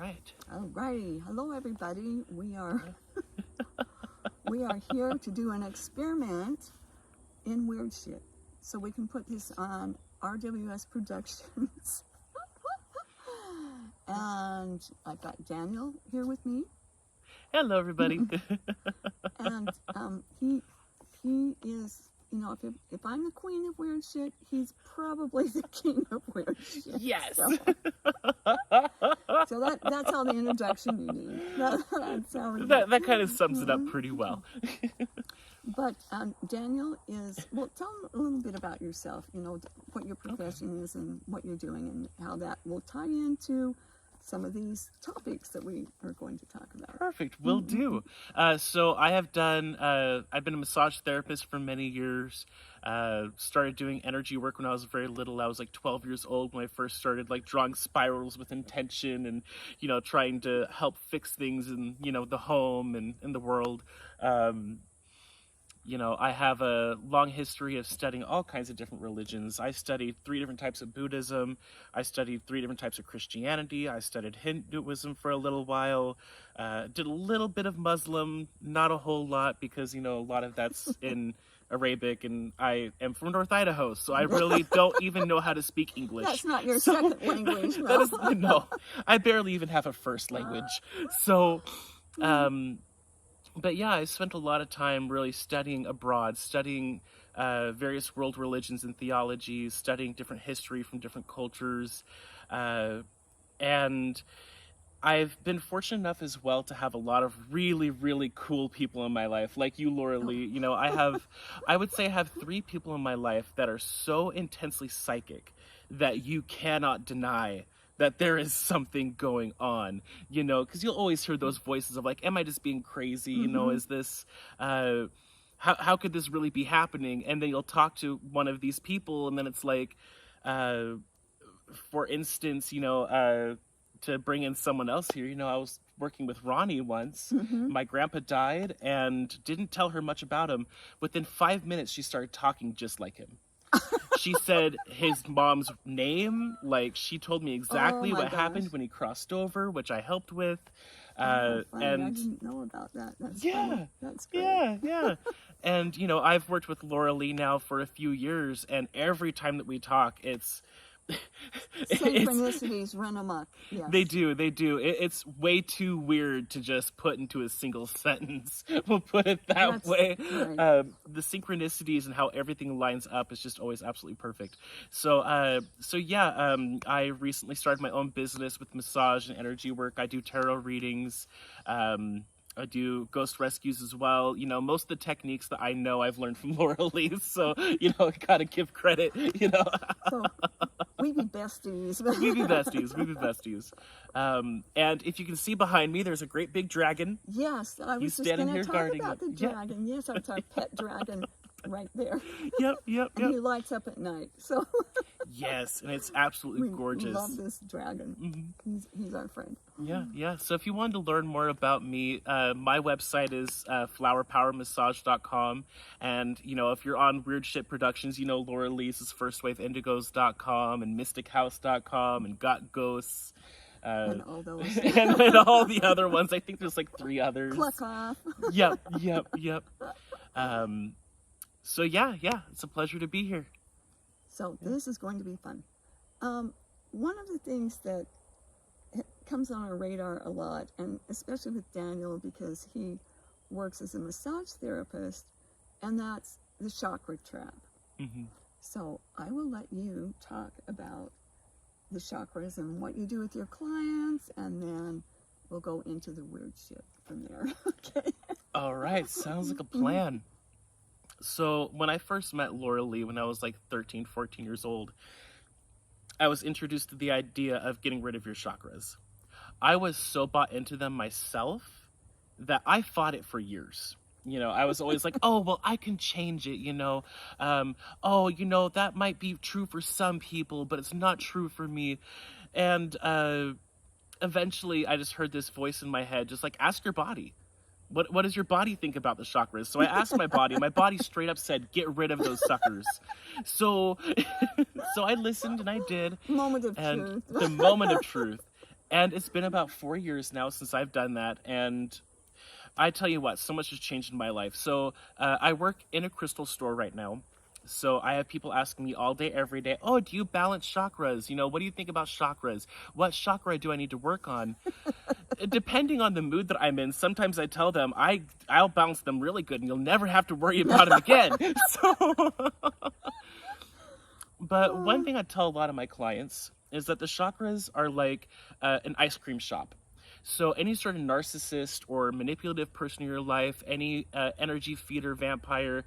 right. All righty. Hello, everybody. We are here to do an experiment in weird shit, so we can put this on R.W.S. Productions. And I've got Daniel here with me. Hello, everybody. And he is, you know, if I'm the queen of weird shit, he's probably the king of weird shit. Yes. So that's all the introduction you need. That's how that kind of sums it up pretty well. But Daniel is, well, tell them a little bit about yourself, you know, what your profession is and what you're doing and how that will tie into some of these topics that we are going to talk about. Perfect, will do. So I have done, I've been a massage therapist for many years. Started doing energy work when I was very little. I was like 12 years old when I first started like drawing spirals with intention and, you know, trying to help fix things in, you know, the home and in the world. You know, I have a long history of studying all kinds of different religions. I studied 3 different types of Buddhism. I studied 3 different types of Christianity. I studied Hinduism for a little while. Did a little bit of Muslim, not a whole lot because, you know, a lot of that's in Arabic, and I am from North Idaho, so I really don't even know how to speak English. That's not your second language, no. That is, no, I barely even have a first language. So, but yeah, I spent a lot of time really studying abroad, studying various world religions and theologies, studying different history from different cultures. And I've been fortunate enough as well to have a lot of really, really cool people in my life, like you, Laura Lee. You know, I would say I have 3 people in my life that are so intensely psychic that you cannot deny that there is something going on, you know, because you'll always hear those voices of like, am I just being crazy? You know, is this, how could this really be happening? And then you'll talk to one of these people and then it's like, for instance, you know, to bring in someone else here, you know, I was working with Ronnie once. My grandpa died and didn't tell her much about him. Within 5 minutes, she started talking just like him. She said his mom's name, like she told me exactly what happened when he crossed over, which I helped with. And I didn't know about that. That's funny. That's great. Yeah. And, you know, I've worked with Laura Lee now for a few years, and every time that we talk, it's synchronicities run amok. Yes. They do. It's way too weird to just put into a single sentence. We'll put it that way. Right. The synchronicities and how everything lines up is just always absolutely perfect. So yeah, I recently started my own business with massage and energy work. I do tarot readings. I do ghost rescues as well. You know, most of the techniques that I know I've learned from Laura Lee. So, you know, gotta give credit, you know. So, we be besties. We be besties. And if you can see behind me, there's a great big dragon. Yes, I was He's just going to talk guarding about the dragon. Yes, that's our pet dragon right there. Yep. And he lights up at night. So yes, and it's absolutely gorgeous. We love this dragon. He's our friend. Yeah. So if you wanted to learn more about me, my website is flowerpowermassage.com. And, you know, if you're on Weird Shit Productions, you know Laura Lee's is firstwaveindigos.com and mystichouse.com and Got Ghosts. And all those. and all the other ones. I think there's like 3 others. Cluck off. Yep. So yeah, it's a pleasure to be here. So this is going to be fun. One of the things that comes on our radar a lot, and especially with Daniel because he works as a massage therapist, and that's the chakra trap. So I will let you talk about the chakras and what you do with your clients, and then we'll go into the weird shit from there. Okay. All right, sounds like a plan. So when I first met Laura Lee when I was like 13, 14 years old, I was introduced to the idea of getting rid of your chakras. I was so bought into them myself that I fought it for years. You know, I was always like, oh, well, I can change it, you know. Oh, you know, that might be true for some people, but it's not true for me. And eventually I just heard this voice in my head, just like, ask your body. What does your body think about the chakras? So I asked my body, and my body straight up said, get rid of those suckers. So I listened and I did. Moment of truth. The moment of truth. And it's been about 4 years now since I've done that, and I tell you what, so much has changed in my life. So I work in a crystal store right now. So I have people asking me all day, every day, oh, do you balance chakras? You know, what do you think about chakras? What chakra do I need to work on? Depending on the mood that I'm in, sometimes I tell them I'll balance them really good and you'll never have to worry about them again. So, but one thing I tell a lot of my clients is that the chakras are like an ice cream shop. So any sort of narcissist or manipulative person in your life, any energy feeder vampire,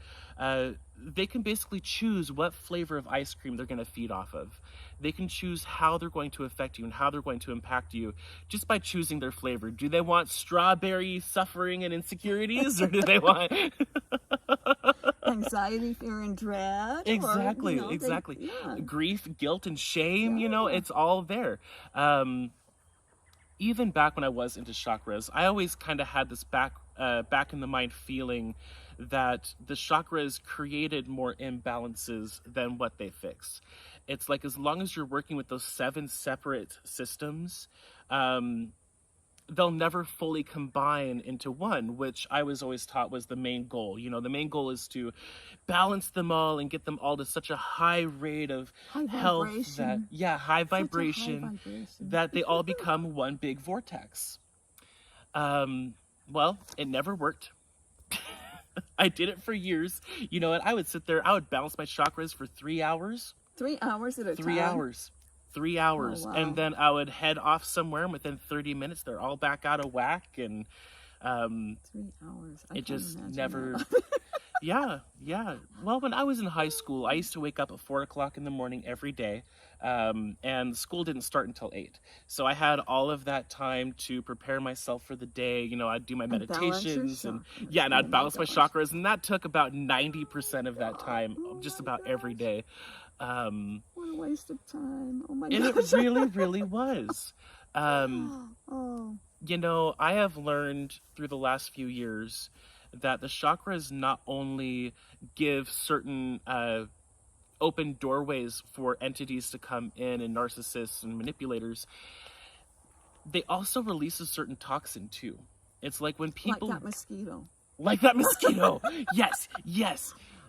they can basically choose what flavor of ice cream they're going to feed off of. They can choose how they're going to affect you and how they're going to impact you just by choosing their flavor. Do they want strawberry suffering and insecurities, or do they want anxiety, fear, and dread? exactly, Or, exactly, yeah. grief, guilt, and shame? Yeah. You know, it's all there. Even back when I was into chakras, I always kind of had this back in the mind feeling that the chakras created more imbalances than what they fix. It's like as long as you're working with those 7 separate systems, they'll never fully combine into one, which I was always taught was the main goal. You know, the main goal is to balance them all and get them all to such a high rate of health that, high vibration, that they all become one big vortex. Well, it never worked. I did it for years. You know, and I would sit there, I would balance my chakras for 3 hours. 3 hours at a time? 3 hours. 3 hours. Oh, wow. And then I would head off somewhere, and within 30 minutes, they're all back out of whack. And 3 hours. it just never... Yeah. Well, when I was in high school, I used to wake up at 4 o'clock in the morning every day, and school didn't start until 8. So I had all of that time to prepare myself for the day. You know, I'd do my meditations, and I'd balance my chakras, and that took about 90% of that time, just about every day. What a waste of time. Oh my and gosh. it really, really was. Oh. You know, I have learned through the last few years that the chakras not only give certain open doorways for entities to come in and narcissists and manipulators, they also release a certain toxin too. It's like when people... Like that mosquito. Like that mosquito. Yes.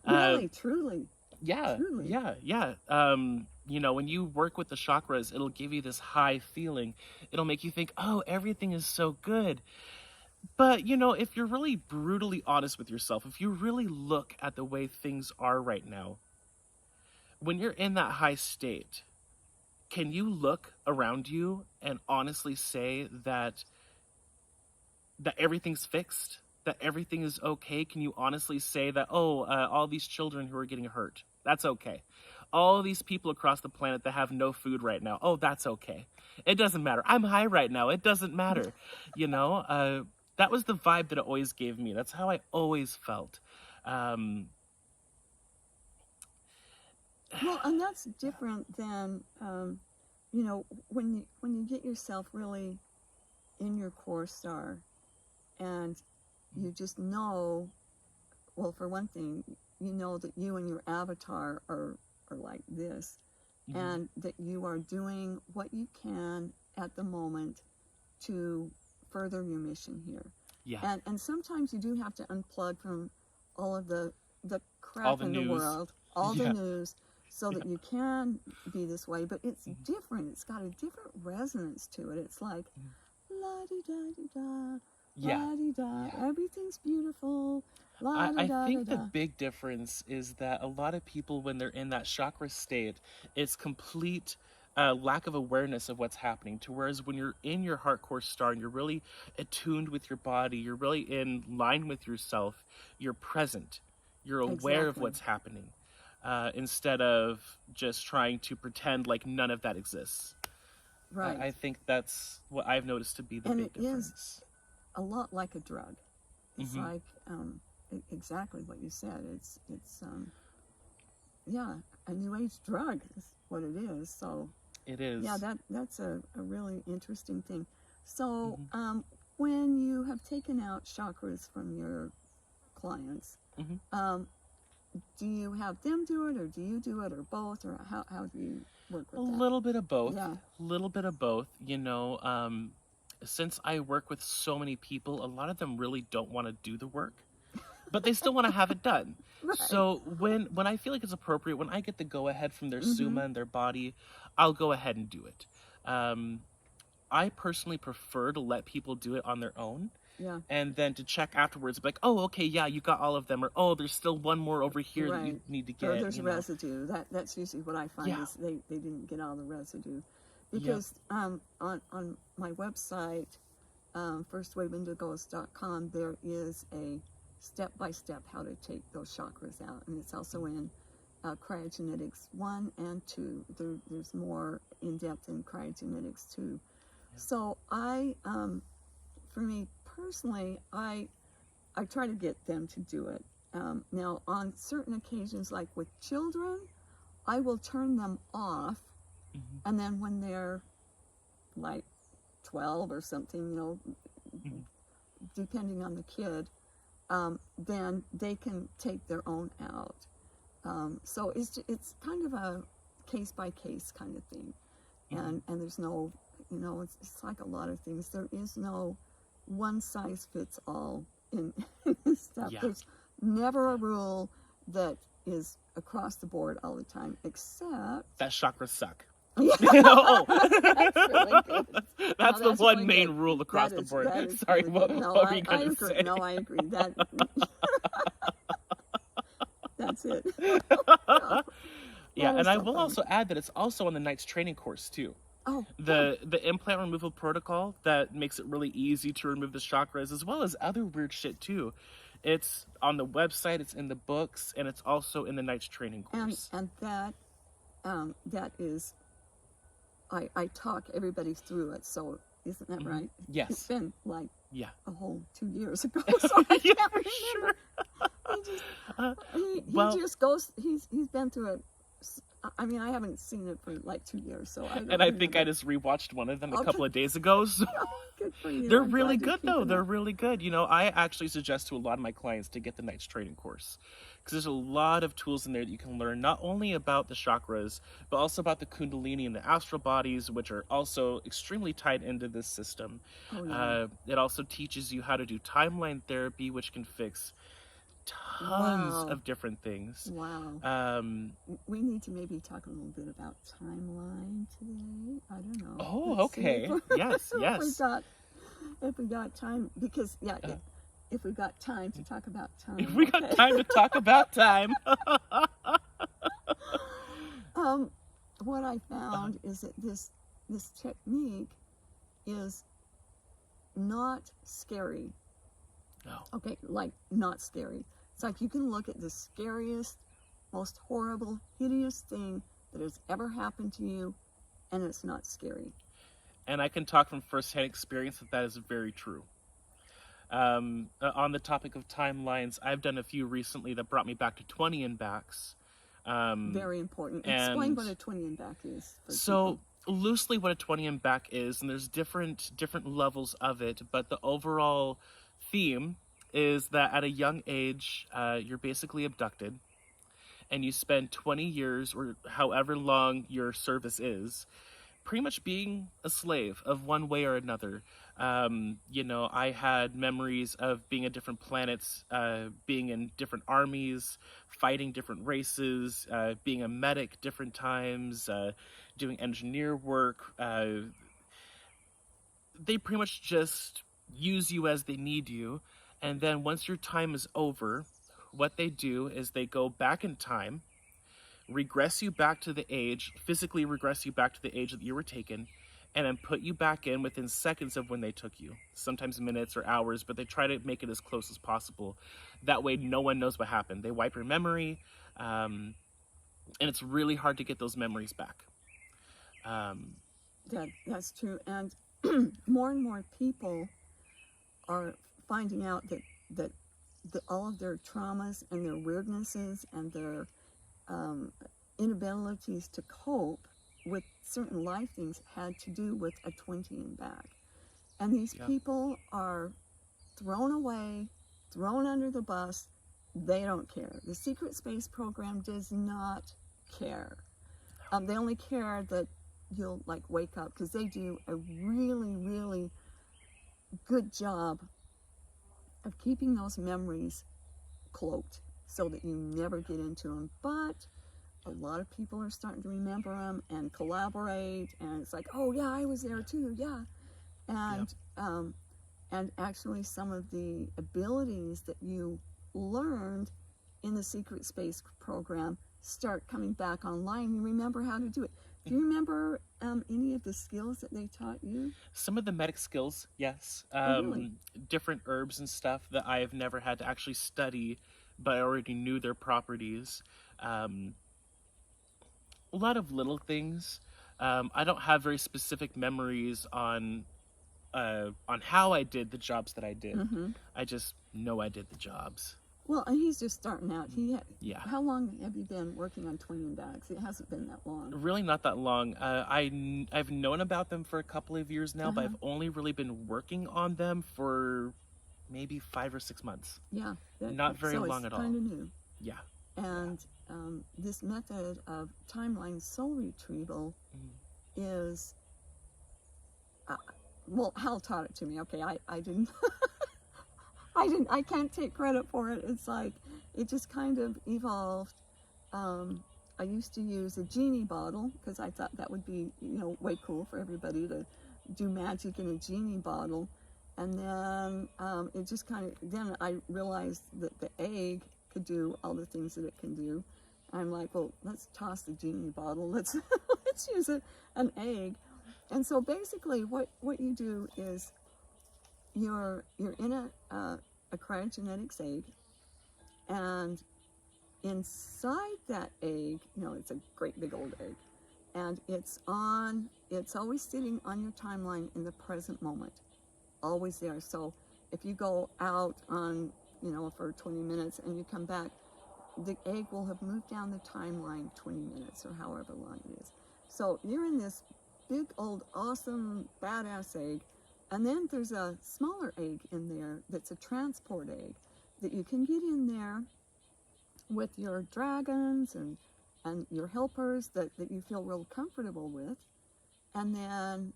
Really, truly. Yeah, Truly. yeah. You know, when you work with the chakras, it'll give you this high feeling. It'll make you think, oh, everything is so good. But, you know, if you're really brutally honest with yourself, if you really look at the way things are right now, when you're in that high state, can you look around you and honestly say that everything's fixed? That everything is okay? Can you honestly say that, all these children who are getting hurt, that's okay. All these people across the planet that have no food right now, oh, that's okay. It doesn't matter. I'm high right now. It doesn't matter. You know, that was the vibe that it always gave me. That's how I always felt. Well, and that's different than, you know, when you get yourself really in your core star, and you just know, well, for one thing, you know that you and your avatar are like this, and that you are doing what you can at the moment to further your mission here. Yeah. And sometimes you do have to unplug from all of the crap in the world, all the news, so that you can be this way. But it's different. It's got a different resonance to it. It's like, la-di-da-di-da, la-di-da, everything's beautiful. I think the big difference is that a lot of people, when they're in that chakra state, it's complete lack of awareness of what's happening. To whereas when you're in your heart core star and you're really attuned with your body, you're really in line with yourself, you're present, you're aware of what's happening, instead of just trying to pretend like none of that exists. Right. I think that's what I've noticed to be the big difference. Is a lot like a drug. It's like exactly what you said. It's a new age drug is what it is. So it is. Yeah, that's a really interesting thing. So when you have taken out chakras from your clients, do you have them do it, or do you do it, or both, or how do you work with A that? little bit of both. Yeah. A little bit of both. You know, since I work with so many people, a lot of them really don't want to do the work, but they still want to have it done. Right. So when I feel like it's appropriate, when I get the go ahead from their suma and their body, I'll go ahead and do it. I personally prefer to let people do it on their own. Yeah. And then to check afterwards, like, oh, okay, yeah, you got all of them, or oh, there's still one more over here that you need to get. Or there's you know. residue. That's usually what I find Yeah. is they didn't get all the residue, because on my website, firstwaveindigos.com, there is a step-by-step how to take those chakras out, and it's also in cryogenetics 1 and 2. There's more in depth in cryogenetics 2. Yeah. So for me personally, I try to get them to do it. Now, on certain occasions, like with children, I will turn them off, and then when they're like 12 or something, you know, depending on the kid, then they can take their own out. So it's kind of a case-by-case kind of thing. And there's no, you know, it's like a lot of things. There is no one-size-fits-all in this stuff. Yeah. There's never a rule that is across the board all the time, except that chakras suck. Yeah. Oh. That's really good. That's No, the one really main good. rule across That the is- board. that is Sorry, really what good. No, were you I going to agree. say? No, I agree. That's it. Yeah, That and is I so will funny. also add that it's also on the Knight's training course too. Oh, The implant removal protocol that makes it really easy to remove the chakras, as well as other weird shit too. It's on the website, it's in the books, and it's also in the Knight's training course. and that is, I talk everybody through it. So isn't that right? Yes. It's been like Yeah. a whole 2 years ago, so I Yeah, can't for remember. He well- just goes. He's been through it. I mean, I haven't seen it for like 2 years, so I don't And I think I remember. just rewatched one of them a Okay. couple of days ago. So Good for you. they're I'm really glad you're good though. keeping They're up. really good. You know, I actually suggest to a lot of my clients to get the Knight's training course, because there's a lot of tools in there that you can learn, not only about the chakras, but also about the kundalini and the astral bodies, which are also extremely tied into this system. Oh, yeah. It also teaches you how to do timeline therapy, which can fix tons Wow. of different things. Wow. We need to maybe talk a little bit about timeline today. I don't know. Oh, Let's see okay. Yes, yes. If we got time, because if we got time to talk about time. If we got okay. time to talk about time. What I found is that this technique is not scary. No. Okay, like not scary. It's like you can look at the scariest, most horrible, hideous thing that has ever happened to you, and it's not scary. And I can talk from firsthand experience that is very true. On the topic of timelines, I've done a few recently that brought me back to 20 and backs. Very important. Explain and what a 20 and back is. For So loosely what a 20 and back is, and there's different levels of it, but the overall theme is that at a young age, you're basically abducted, and you spend 20 years or however long your service is pretty much being a slave of one way or another. You know, I had memories of being at different planets, being in different armies, fighting different races, being a medic different times, doing engineer work. They pretty much just use you as they need you. And then once your time is over, what they do is they go back in time, regress you back to the age, physically regress you back to the age that you were taken, and then put you back in within seconds of when they took you. Sometimes minutes or hours, but they try to make it as close as possible. That way no one knows what happened. They wipe your memory, and it's really hard to get those memories back. That's true. And more and more people are finding out that all of their traumas and their weirdnesses and their inabilities to cope with certain life things had to do with a 20 and back. And these people are thrown away, thrown under the bus, they don't care. The secret space program does not care. They only care that you'll like wake up, because they do a really, really good job of keeping those memories cloaked so that you never get into them. But a lot of people are starting to remember them and collaborate, and it's like, oh yeah, I was there too, yeah. And actually some of the abilities that you learned in the secret space program start coming back online. You remember how to do it. Do you remember any of the skills that they taught you? Some of the medic skills, yes. Really? Different herbs and stuff that I have never had to actually study, but I already knew their properties. A lot of little things. I don't have very specific memories on how I did the jobs that I did. I just know I did the jobs. Well, and he's just starting out. Yeah. How long have you been working on twinning bags? It hasn't been that long. Really not that long. I've known about them for a couple of years now, but I've only really been working on them for maybe 5 or 6 months. Yeah. Not very long at all. So it's kind of new. Yeah. And this method of timeline soul retrieval is, well, Hal taught it to me. Okay, I didn't, I can't take credit for it. It's like, it just kind of evolved. I used to use a genie bottle because I thought that would be, way cool for everybody to do magic in a genie bottle. And then it just kind of, then I realized that the egg could do all the things that it can do. I'm like, well, let's toss the genie bottle. Let's use an egg. And so basically what you do is you're in a cryogenetics egg, and inside that egg, it's a great big old egg, and it's always sitting on your timeline in the present moment, always there. So if you go out on, for 20 minutes and you come back, the egg will have moved down the timeline 20 minutes or however long it is. So you're in this big old awesome badass egg, and then there's a smaller egg in there that's a transport egg that you can get in there with your dragons and your helpers that you feel real comfortable with. And then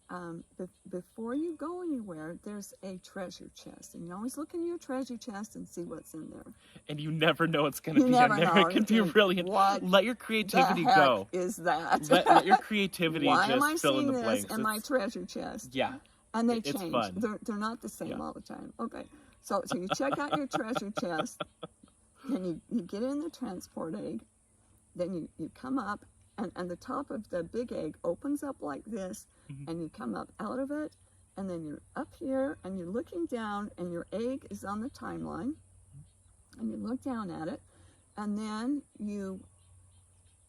before you go anywhere, there's a treasure chest. And you always look in your treasure chest and see what's in there. And you never know what's going to be in there. It can be brilliant. Let your creativity go. What is that? Let your creativity Why am I just fill in seeing the blanks. this in my treasure chest? Yeah. And they It's change. fun. They're not the same all the time. Okay. So you check out your treasure chest. Then you get in the transport egg. Then you come up. And the top of the big egg opens up like this, and you come up out of it, and then you're up here, and you're looking down, and your egg is on the timeline, and you look down at it, and then you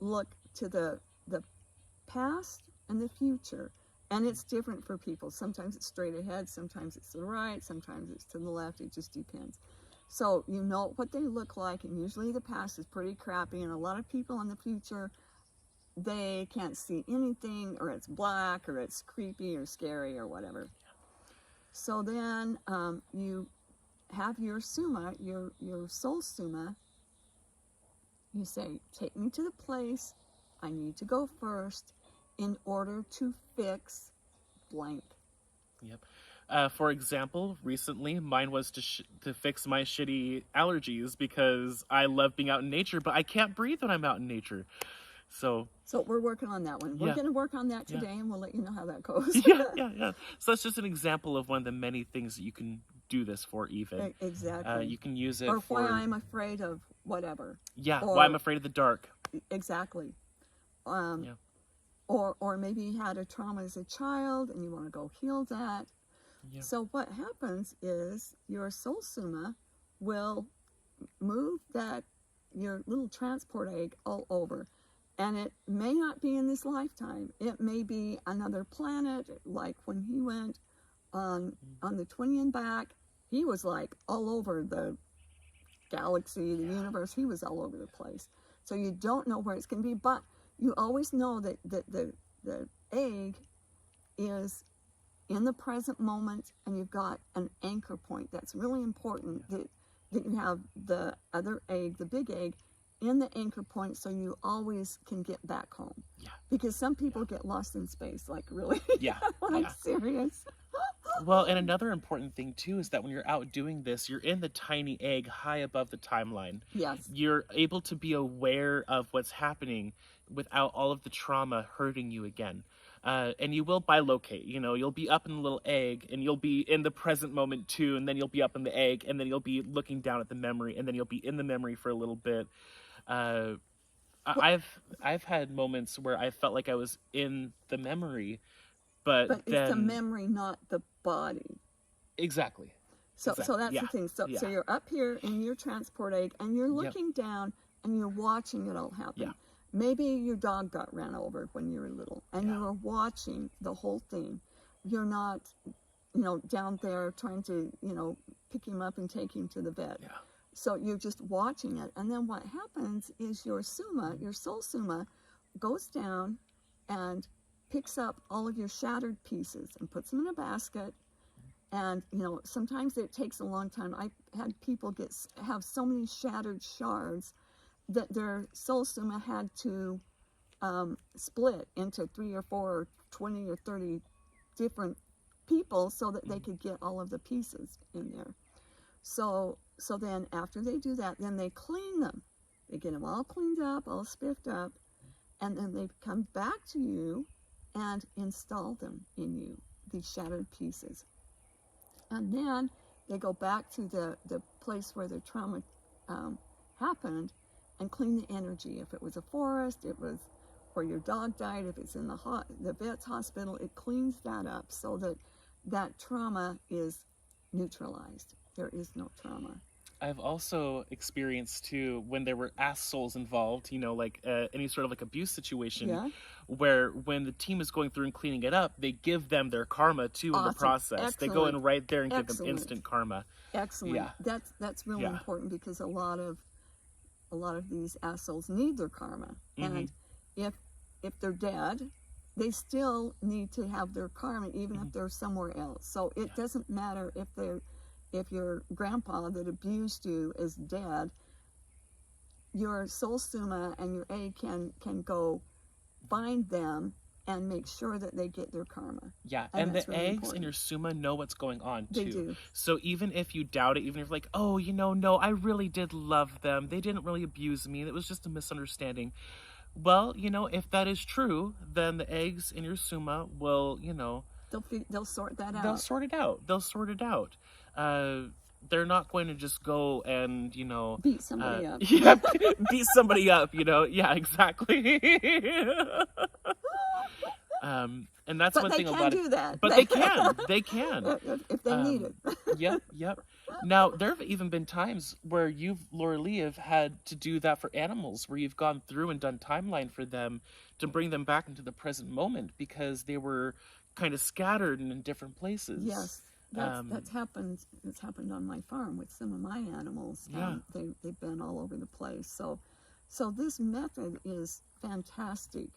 look to the past and the future, and it's different for people. Sometimes it's straight ahead, sometimes it's to the right, sometimes it's to the left, it just depends. So you know what they look like, and usually the past is pretty crappy, and a lot of people in the future, they can't see anything, or it's black, or it's creepy or scary or whatever. So then you have your summa, your soul summa. You say, take me to the place I need to go first in order to fix blank. Yep. For example, recently mine was to fix my shitty allergies, because I love being out in nature, but I can't breathe when I'm out in nature. So we're working on that one. We're going to work on that today, and we'll let you know how that goes. Yeah. So that's just an example of one of the many things that you can do this for, even. Exactly. You can use it or for... why I'm afraid of whatever. Yeah, why I'm afraid of the dark. Exactly. Or maybe you had a trauma as a child, and you want to go heal that. Yeah. So what happens is your soul summa will move your little transport egg all over. And it may not be in this lifetime. It may be another planet, like when he went on the twinning back, he was like all over the galaxy, the universe. He was all over the place. So you don't know where it's going to be, but you always know that the egg is in the present moment, and you've got an anchor point. That's really important, that that you have the other egg, the big egg, in the anchor point, so you always can get back home. Yeah. Because some people get lost in space, like really. Yeah. Like serious. Well, and another important thing too is that when you're out doing this, you're in the tiny egg high above the timeline. Yes. You're able to be aware of what's happening without all of the trauma hurting you again. And you will bilocate, you know, you'll be up in the little egg and you'll be in the present moment too, and then you'll be up in the egg and then you'll be looking down at the memory and then you'll be in the memory for a little bit. I've had moments where I felt like I was in the memory, but then it's the memory, not the body. Exactly. So that's the thing. So you're up here in your transport egg and you're looking down and you're watching it all happen. Yeah. Maybe your dog got ran over when you were little and you were watching the whole thing. You're not, you know, down there trying to, you know, pick him up and take him to the vet. Yeah. So you're just watching it. And then what happens is your suma, your soul suma, goes down and picks up all of your shattered pieces and puts them in a basket. And, you know, sometimes it takes a long time. I've had people have so many shattered shards that their soul suma had to split into 3 or 4 or 20 or 30 different people so that they could get all of the pieces in there. So then after they do that, then they clean them. They get them all cleaned up, all spiffed up, and then they come back to you and install them in you, these shattered pieces. And then they go back to the place where the trauma happened and clean the energy. If it was a forest, it was where your dog died, if it's in the vet's hospital, it cleans that up so that that trauma is neutralized. There is no trauma. I've also experienced too when there were ass souls involved, you know, like any sort of like abuse situation, where when the team is going through and cleaning it up, they give them their karma too in the process. Excellent. They go in right there and give them instant karma. Excellent. Yeah. That's really important because a lot of these ass souls need their karma, and if they're dead, they still need to have their karma, even if they're somewhere else. So it doesn't matter if your grandpa that abused you is dead, your soul suma and your egg can go find them and make sure that they get their karma. Yeah, and the really eggs important. In your suma know what's going on too. They do. So even if you doubt it, even if you're like, oh, you know, no, I really did love them. They didn't really abuse me. It was just a misunderstanding. Well, you know, if that is true, then the eggs in your suma will, you know, they'll sort that out. They'll sort it out. They're not going to just go and, you know, beat somebody up. Yeah, beat somebody up, you know. Yeah, exactly. And that's one thing about it. But they can. They can. If they need it. Yep. Now, there have even been times where Laura Lee, have had to do that for animals, where you've gone through and done timeline for them to bring them back into the present moment because they were kind of scattered and in different places. Yes. That's happened. It's happened on my farm with some of my animals. They've been all over the place. So this method is fantastic.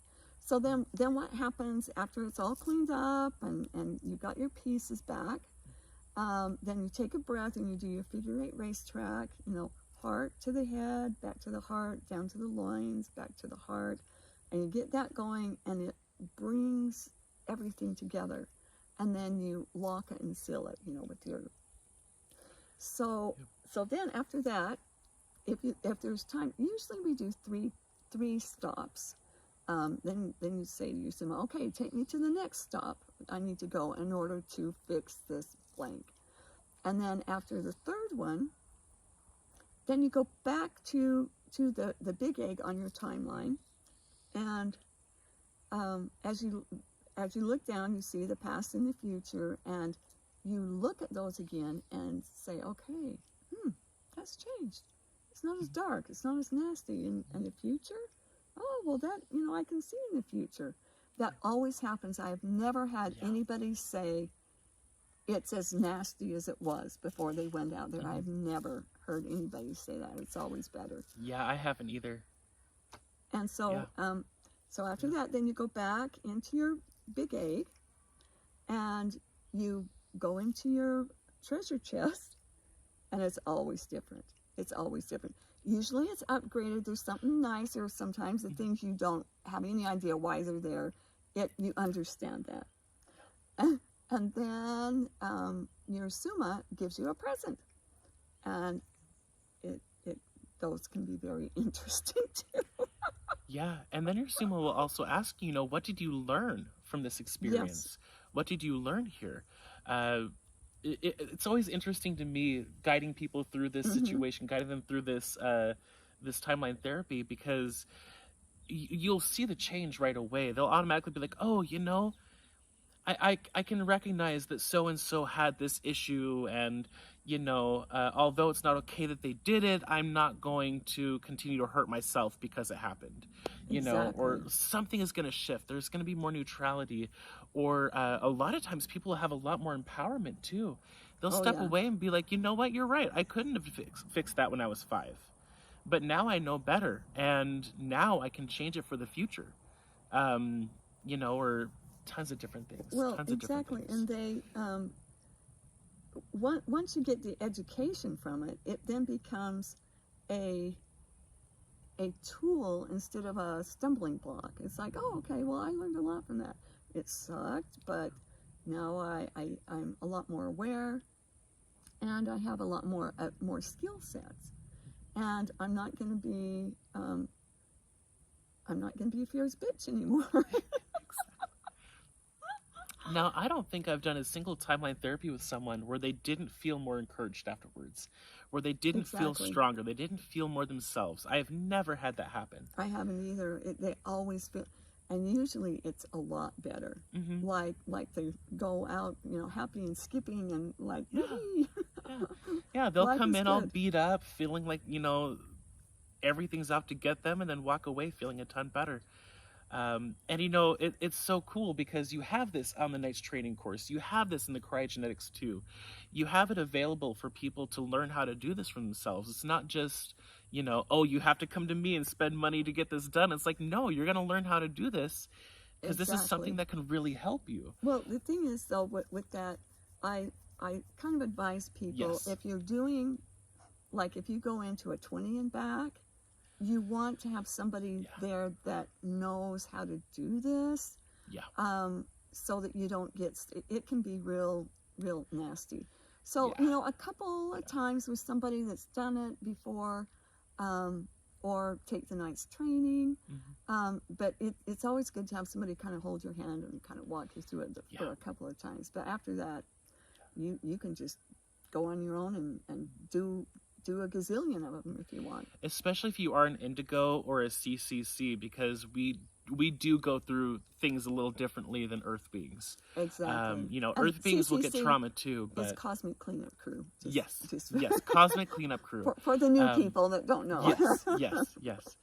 So then what happens after it's all cleaned up and you got your pieces back? Then you take a breath and you do your figure 8 racetrack. You know, heart to the head, back to the heart, down to the loins, back to the heart, and you get that going, and it brings everything together. And then you lock it and seal it, you know, with your. So then after that, if there's time, usually we do three stops. Then you say to yourself, okay, take me to the next stop I need to go in order to fix this blank. And then after the third one, then you go back to the big egg on your timeline, and as you look down, you see the past and the future, and you look at those again and say, okay, that's changed. It's not as dark. It's not as nasty. And the future? Oh, well, that, you know, I can see in the future. That always happens. I have never had anybody say it's as nasty as it was before they went out there. I've never heard anybody say that. It's always better. Yeah, I haven't either. And so, so after that, then you go back into your big egg and you go into your treasure chest and it's always different. It's always different. Usually it's upgraded. There's something nicer. Sometimes the things you don't have any idea why they're there, you understand that. And then your Summa gives you a present. And those can be very interesting too. Yeah, and then your Summa will also ask, what did you learn from this experience? Yes. What did you learn here? It's always interesting to me guiding people through this situation, guiding them through this timeline therapy, because you'll see the change right away. They'll automatically be like, oh, I can recognize that so-and-so had this issue, and, although it's not okay that they did it, I'm not going to continue to hurt myself because it happened, or something is going to shift. There's going to be more neutrality, or a lot of times people have a lot more empowerment too. They'll step away and be like, you know what, you're right. I couldn't have fixed that when I was 5. But now I know better, and now I can change it for the future, or tons of different things. Well, exactly. And they, once you get the education from it, it then becomes a tool instead of a stumbling block. It's like, oh, okay, well, I learned a lot from that. It sucked, but now I'm a lot more aware, and I have a lot more skill sets. And I'm not going to be a fierce bitch anymore. Now, I don't think I've done a single timeline therapy with someone where they didn't feel more encouraged afterwards, where they didn't feel stronger, they didn't feel more themselves. I have never had that happen. I haven't either. They always feel, and usually it's a lot better. Like they go out, happy and skipping and like, yeah, they'll life come is in all good. beat up, feeling like, everything's out to get them, and then walk away feeling a ton better. And it's so cool because you have this on the Knights training course. You have this in the cryogenetics too. You have it available for people to learn how to do this for themselves. It's not just, oh, you have to come to me and spend money to get this done. It's like, no, you're going to learn how to do this because this is something that can really help you. Well, the thing is, though, with that, I kind of advise people, if you're doing, like if you go into a 20 and back, you want to have somebody there that knows how to do this, so that you don't get, it can be real nasty. So, a couple of times with somebody that's done it before, or take the Knights training, but it's always good to have somebody kind of hold your hand and kind of walk you through it for a couple of times. But after that, you can just go on your own and do a gazillion of them if you want. Especially if you are an indigo or a CCC, because we do go through things a little differently than Earth beings. Exactly. Earth beings will get trauma too, but it's Cosmic Cleanup Crew. Yes, Cosmic Cleanup Crew. For the new people that don't know. Yes.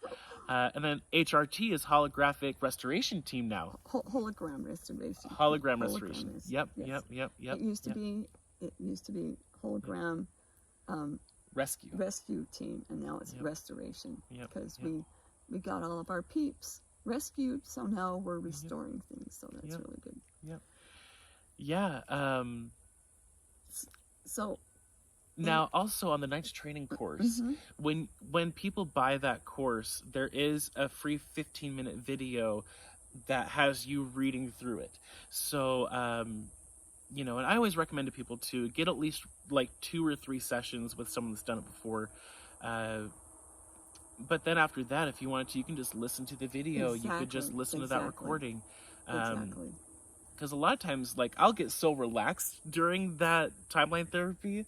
And then HRT is Holographic Restoration Team now. Hologram Restoration. Hologram Restoration. Yep. It used to be Hologram Rescue Team, and now it's Restoration, because we got all of our peeps rescued, so now we're restoring things, so that's really good. So now also on the Knights training course, when people buy that course, there is a free 15-minute video that has you reading through it. So and I always recommend to people to get at least like 2 or 3 sessions with someone that's done it before. But then after that, if you wanted to, you can just listen to the video. You could just listen to that recording. Because a lot of times, like, I'll get so relaxed during that timeline therapy,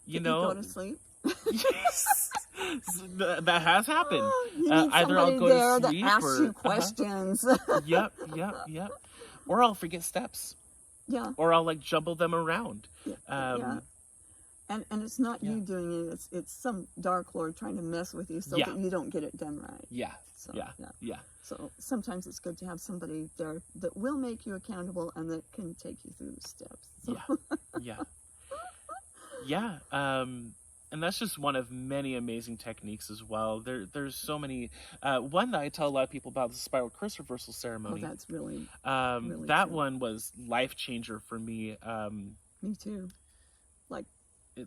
you go to sleep. Yes. That has happened. Either I'll go to sleep that asks you questions. Yep. Or I'll forget steps. Yeah. Or I'll like jumble them around. And it's not you doing it. It's some dark lord trying to mess with you so that you don't get it done right. So sometimes it's good to have somebody there that will make you accountable and that can take you through the steps. So. And that's just one of many amazing techniques as well. There's so many. One that I tell a lot of people about is the spiral curse reversal ceremony. Oh, that's really that one was life changer for me. Me too. Like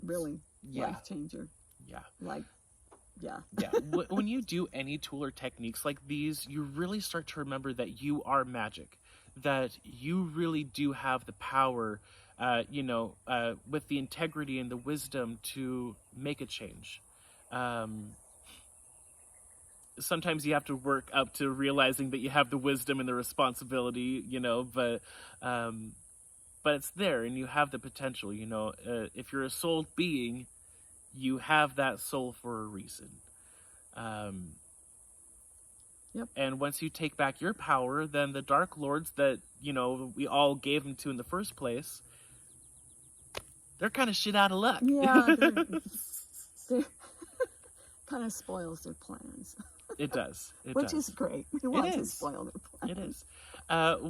really yeah. life changer. Yeah. Like, yeah. Yeah. When you do any tool or techniques like these, you really start to remember that you are magic, that you really do have the power, with the integrity and the wisdom to make a change. Sometimes you have to work up to realizing that you have the wisdom and the responsibility, but it's there and you have the potential, if you're a soul being, you have that soul for a reason. Yep. And once you take back your power, then the Dark Lords that, we all gave them to in the first place, they're kind of shit out of luck. Yeah, they're kind of spoils their plans. It does. Which is great. We want to spoil their plans. It is.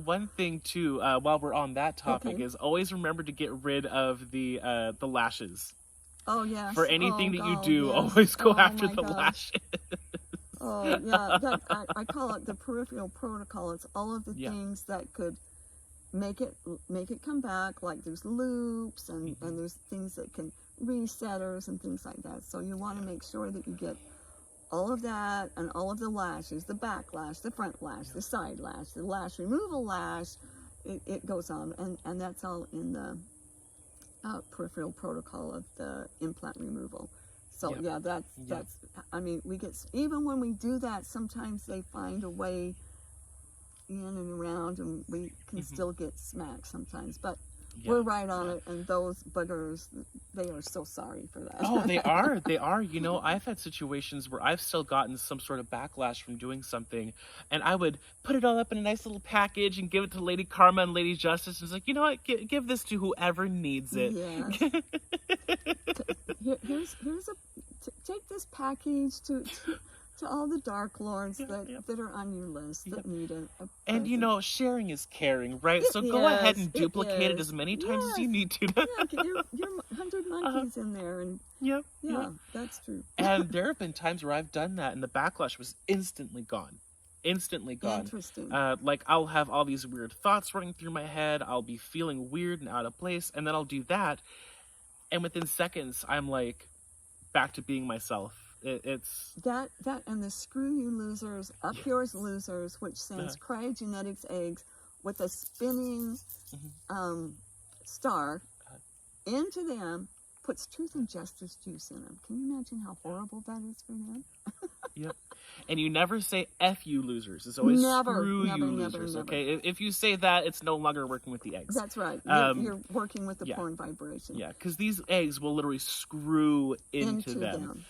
One thing too, while we're on that topic, is always remember to get rid of the lashes. Oh yes. For anything that you do, always go after the lashes. Oh yeah, I call it the peripheral protocol. It's all of the things that could make it come back. Like there's loops and there's things that can resetters and things like that. So you want to make sure that you get all of that and all of the lashes, the backlash, the front lash, the side lash, the lash removal lash. It goes on, and that's all in the peripheral protocol of the implant removal. So that's. I mean, we get, even when we do that, sometimes they find a way in and around, and we can still get smacked sometimes. But we're right on it, and those buggers, they are so sorry for that. Oh, they are. They are. I've had situations where I've still gotten some sort of backlash from doing something, and I would put it all up in a nice little package and give it to Lady Karma and Lady Justice. And it's like, you know what? Give this to whoever needs it. Yes. Take this package to all the Dark Lords that are on your list that need a and sharing is caring, right? So go ahead and duplicate it as many times as you need to. Get your 100 monkeys in there, and that's true. And there have been times where I've done that, and the backlash was instantly gone. Interesting. Like I'll have all these weird thoughts running through my head. I'll be feeling weird and out of place, and then I'll do that, and within seconds, I'm like back to being myself. It's that and the screw you losers, up yours losers, which sends cryogenetics eggs with a spinning star into them, puts truth and justice juice in them. Can you imagine how horrible that is for them? Yep. And you never say F you losers. It's always screw you losers. Never. Okay. If you say that, it's no longer working with the eggs. That's right. You're working with the porn vibration. Yeah, because these eggs will literally screw into them.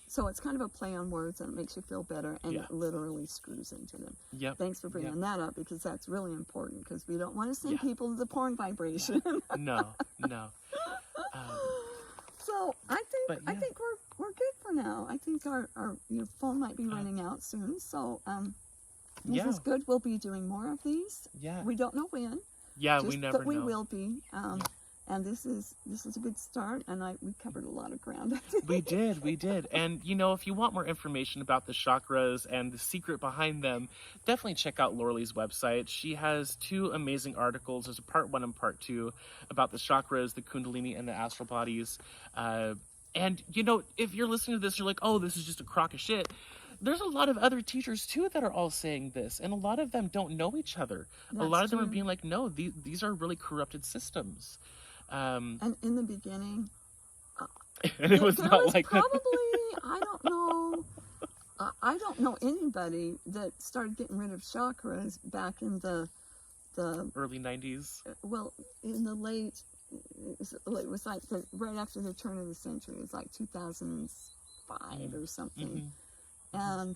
So it's kind of a play on words, and it makes you feel better, and it literally screws into them. Yep. Thanks for bringing that up, because that's really important, because we don't want to send people to the porn vibration. No. So I think we're good for now. I think our phone might be running out soon. So this is good. We'll be doing more of these. Yeah. We don't know when. Yeah, we never know. But we will be. And this is a good start, and we covered a lot of ground. We did. And, if you want more information about the chakras and the secret behind them, definitely check out Laura Lee's website. She has 2 amazing articles. There's a part 1 and part 2 about the chakras, the kundalini, and the astral bodies. And, if you're listening to this, you're like, oh, this is just a crock of shit. There's a lot of other teachers, too, that are all saying this, and a lot of them don't know each other. A lot of them are being like, no, these are really corrupted systems. And in the beginning, and it was not like probably I don't know anybody that started getting rid of chakras back in the early 90s. Well, in the late, it was like right after the turn of the century. It was like 2005 or something. And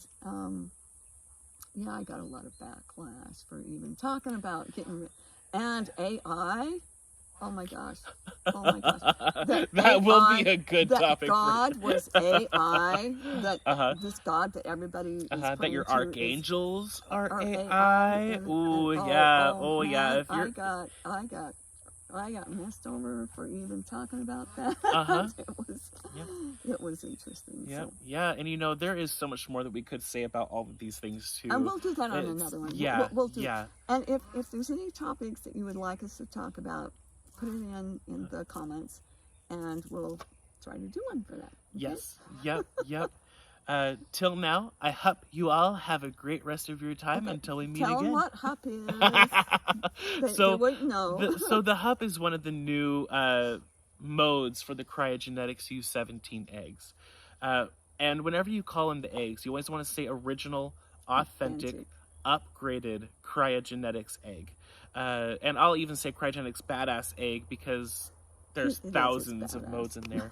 I got a lot of backlash for even talking about getting rid. And AI. Oh my gosh. That AI, will be a good topic. God was AI. This God that everybody is that your archangels are AI. Yeah. If you're... I got messed over for even talking about that. It was interesting. Yeah, so. Yeah, and there is so much more that we could say about all of these things too. And we'll do that on another one. Yeah, we'll do. Yeah. And if there's any topics that you would like us to talk about, put it in the comments, and we'll try to do one for that. Okay? Yes. Yep. Till now, I hope you all have a great rest of your time until we meet Tell again. them what HUP is. They wouldn't know. So the HUP is one of the new modes for the cryogenetics U17 eggs. And whenever you call in the eggs, you always want to say original, authentic, upgraded cryogenetics egg. And I'll even say cryogenetics badass egg because there's thousands of modes in there.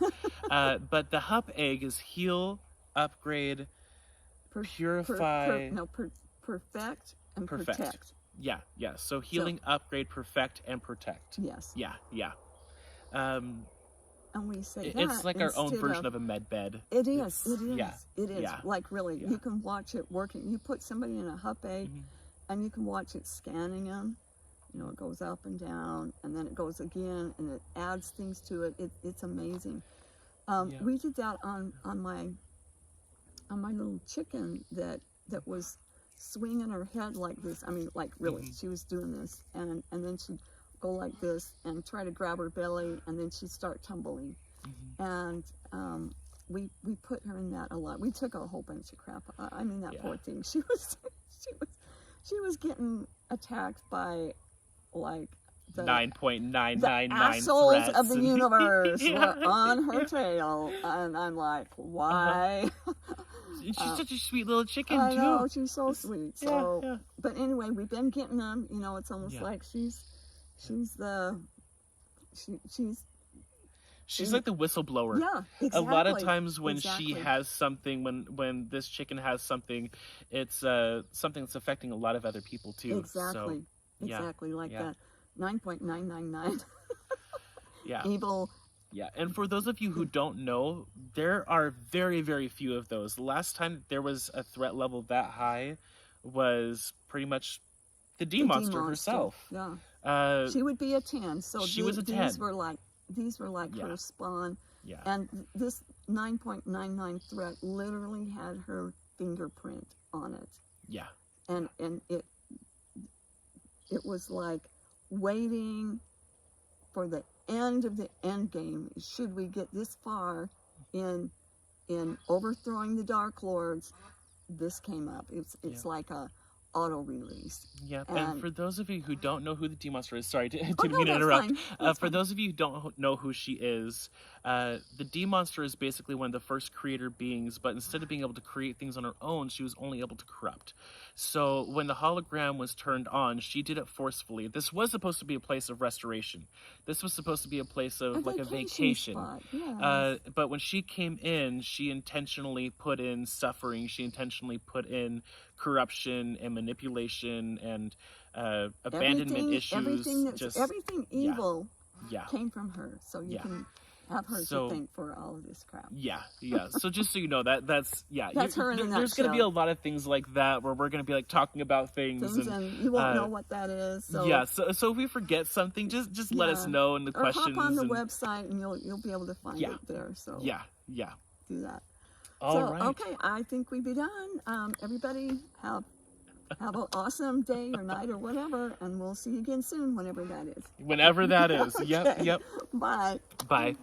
But the HUP egg is heal, upgrade, purify... perfect and protect. Yeah. So healing, upgrade, perfect, and protect. Yes. Yeah. And we say it's like our own version of a med bed. It is. Yeah. It is. Yeah. Like really, Yeah. you can watch it working. You put somebody in a HUP egg, and you can watch it scanning them. You know, it goes up and down, and then it goes again, and it adds things to it. It's amazing. We did that on my little chicken that was swinging her head like this. I mean, like really, she was doing this, and then she'd go like this and try to grab her belly, and then she'd start tumbling. And we put her in that a lot. We took a whole bunch of crap. I mean, that poor thing. She was getting attacked by like the 9.999 assholes threats of the universe were on her tail, and I'm like, why? She's such a sweet little chicken I too. know, she's so sweet. So, Yeah. but anyway, we've been getting them. You know, it's almost like she's like the whistleblower. Yeah, exactly. A lot of times when she has something, when this chicken has something, it's something that's affecting a lot of other people too. Exactly. So, exactly like that. 9.999. Yeah. Evil. Yeah, and for those of you who don't know, there are very, very few of those. The last time there was a threat level that high was pretty much the D-Monster herself. Yeah. She would be a 10. So she was a 10. These were like her spawn. Yeah. And this 9.99 threat literally had her fingerprint on it. Yeah. And it was like waiting for the end of the end game. Should we get this far in overthrowing the Dark Lords, this came up. It's like a auto release. Yeah, and for those of you who don't know who the D-Monster is, sorry, didn't mean to that's interrupt. fine. For those of you who don't know who she is, the D-Monster is basically one of the first creator beings, but instead of being able to create things on her own, she was only able to corrupt. So when the hologram was turned on, she did it forcefully. This was supposed to be a place of restoration. This was supposed to be a place of like a vacation. Spot. Yes. But when she came in, she intentionally put in suffering. She intentionally put in corruption and manipulation and abandonment issues. Everything evil yeah. came from her. So you can have her to thank for all of this crap. Yeah. So just so you know, that's her in a there's going to be a lot of things like that where we're going to be like talking about things and you won't know what that is. So. Yeah. So if we forget something, just let us know in the questions. Or hop on the website and you'll be able to find it there. So yeah. Do that. All right. Okay, I think we'd be done. Everybody have an awesome day or night or whatever, and we'll see you again soon, whenever that is. Whenever that is. Okay. Yep. Bye. Bye.